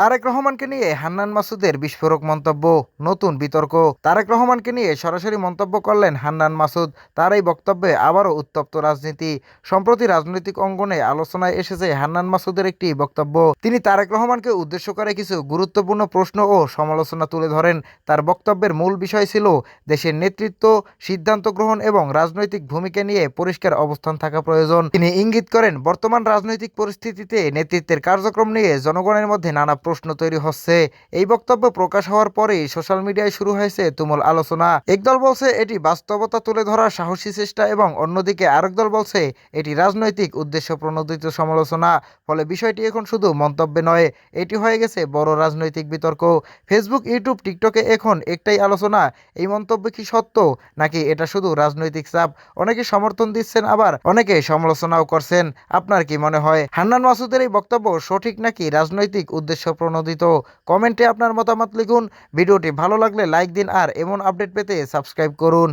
তারেক রহমানকে নিয়ে হান্নান মাসুদের বিস্ফোরক মন্তব্য, নতুন বিতর্ক। তারেক রহমানকে নিয়ে সরাসরি মন্তব্য করলেন হান্নান মাসুদ। তার এই বক্তব্যে আবারও উত্তপ্ত রাজনীতি। সম্প্রতি রাজনৈতিক অঙ্গনে আলোচনায় এসেছে হান্নান মাসুদের একটি বক্তব্য। তিনি তারেক রহমানকে উদ্দেশ্য করে কিছু গুরুত্বপূর্ণ প্রশ্ন ও সমালোচনা তুলে ধরেন। তার বক্তব্যের মূল বিষয় ছিল দেশের নেতৃত্ব, সিদ্ধান্ত গ্রহণ এবং রাজনৈতিক ভূমিকা নিয়ে পরিষ্কার অবস্থান থাকা প্রয়োজন। তিনি ইঙ্গিত করেন, বর্তমান রাজনৈতিক পরিস্থিতিতে নেতৃত্বের কার্যক্রম নিয়ে জনগণের মধ্যে নানা প্রশ্ন তৈরি হচ্ছে। এই বক্তব্য প্রকাশ হওয়ার পরেই সোশ্যাল মিডিয়ায় শুরু হয়েছে তুমুল আলোচনা। একদল বলছে এটি বাস্তবতা তুলে ধরার সাহসী চেষ্টা এবং অন্যদিকে আরেক দল বলছে এটি রাজনৈতিক উদ্দেশ্য প্রণোদিত সমালোচনা। ফলে বিষয়টি এখন শুধু মন্তব্যে নয়, এটি হয়ে গেছে বড় রাজনৈতিক বিতর্ক। ফেসবুক, ইউটিউব, টিকটকে এখন একটাই আলোচনা, এই মন্তব্য কি সত্য নাকি এটা শুধু রাজনৈতিক চাপ। অনেকে সমর্থন দিচ্ছেন, আবার অনেকে সমালোচনাও করছেন। আপনার কি মনে হয় হান্নান মাসুদের এই বক্তব্য সঠিক নাকি রাজনৈতিক উদ্দেশ্য প্রণোদিত? কমেন্টে আপনার মতামত লিখুন। ভিডিওটি ভালো লাগলে লাইক দিন আর এমন আপডেট পেতে সাবস্ক্রাইব করুন।